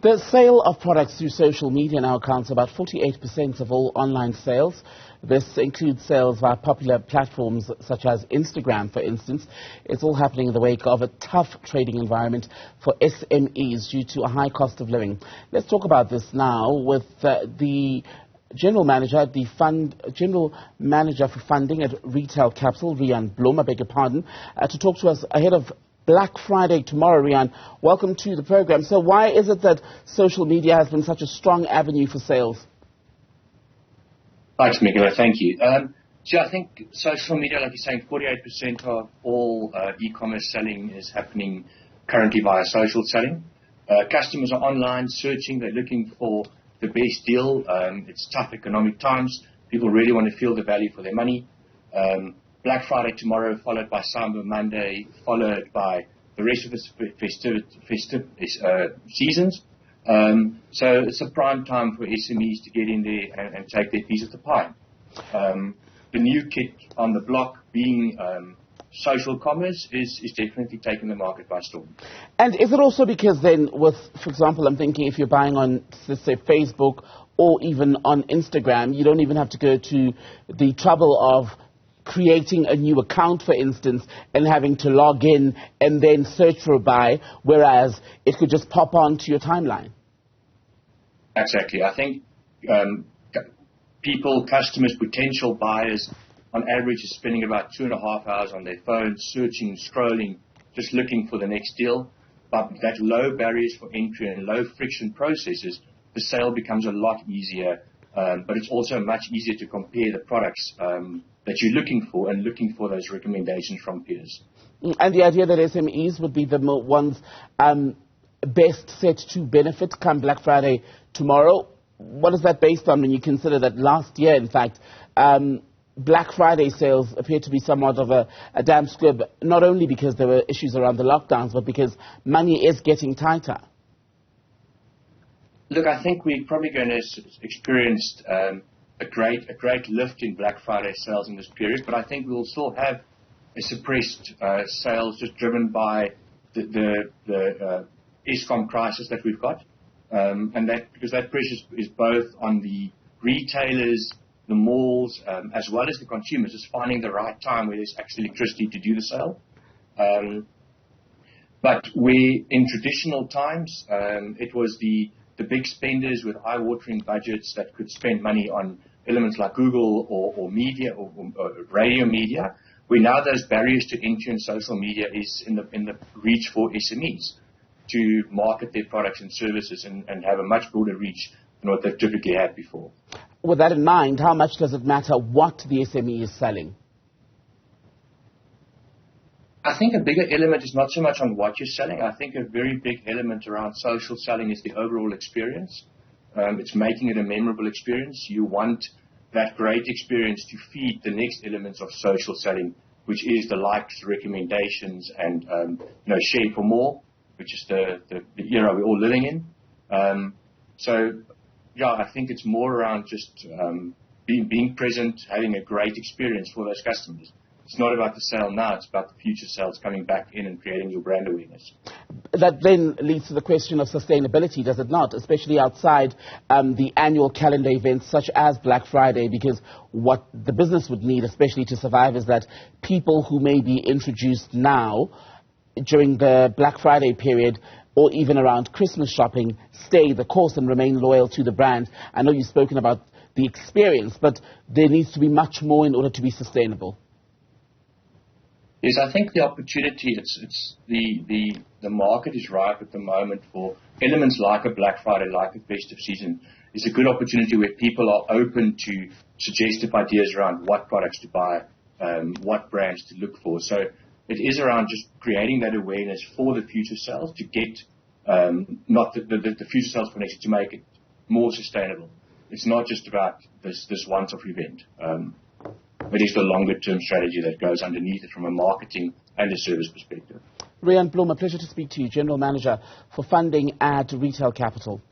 The sale of products through social media now accounts for about 48% of all online sales. This includes sales via popular platforms such as Instagram, for instance. It's all happening in the wake of a tough trading environment for SMEs due to a high cost of living. Let's talk about this now with the General Manager, General Manager for Funding at Retail Capital, Rian Blom, I beg your pardon, to talk to us ahead of Black Friday tomorrow. Rian, welcome to the program. So why is it that social media has been such a strong avenue for sales? Thanks, Miguel. Thank you. So I think social media, like you're saying, 48% of all e-commerce selling is happening currently via social selling. Customers are online searching. They're looking for the best deal. It's tough economic times. People really want to feel the value for their money. Black Friday tomorrow, followed by Cyber Monday, followed by the rest of the festive seasons. So it's a prime time for SMEs to get in there and take their piece of the pie. The new kid on the block being social commerce is definitely taking the market by storm. And is it also because then with, for example, I'm thinking if you're buying on, let's say, Facebook or even on Instagram, you don't even have to go to the trouble of creating a new account, for instance, and having to log in and then search for a buy, whereas it could just pop onto your timeline? Exactly. I think people, customers, potential buyers, on average, is spending about 2.5 hours on their phones, searching, scrolling, just looking for the next deal. But that low barriers for entry and low friction processes, the sale becomes a lot easier. But it's also much easier to compare the products that you're looking for and looking for those recommendations from peers. And the idea that SMEs would be the ones best set to benefit come Black Friday tomorrow, what is that based on when you consider that last year, in fact, Black Friday sales appeared to be somewhat of a damn squib, not only because there were issues around the lockdowns, but because money is getting tighter? Look, I think we're probably going to experience a great lift in Black Friday sales in this period, but I think we'll still have a suppressed sales just driven by the Eskom crisis that we've got, and that because that pressure is both on the retailers, the malls, as well as the consumers, is finding the right time where there's actually electricity to do the sale. But in traditional times, it was the big spenders with eye-watering budgets that could spend money on elements like Google or media or radio media, where now those barriers to entry in social media is in the reach for SMEs to market their products and services and have a much broader reach than what they've typically had before. With that in mind, how much does it matter what the SME is selling? I think a bigger element is not so much on what you're selling. I think a very big element around social selling is the overall experience. It's making it a memorable experience. You want that great experience to feed the next elements of social selling, which is the likes, recommendations, and share for more, which is the era we're all living in. Yeah, I think it's more around just being present, having a great experience for those customers. It's not about the sale now, it's about the future sales coming back in and creating your brand awareness. That then leads to the question of sustainability, does it not? Especially outside the annual calendar events such as Black Friday, because what the business would need, especially to survive, is that people who may be introduced now during the Black Friday period or even around Christmas shopping stay the course and remain loyal to the brand. I know you've spoken about the experience, but there needs to be much more in order to be sustainable. Yes, I think the opportunity, it's the market is ripe at the moment for elements like a Black Friday, like a festive season. It's a good opportunity where people are open to suggestive ideas around what products to buy, what brands to look for. So it is around just creating that awareness for the future sales to get, not the future sales for next year, to make it more sustainable. It's not just about this once-off event. But it's the longer-term strategy that goes underneath it from a marketing and a service perspective. Rian Blom, a pleasure to speak to you, General Manager for Funding at Retail Capital.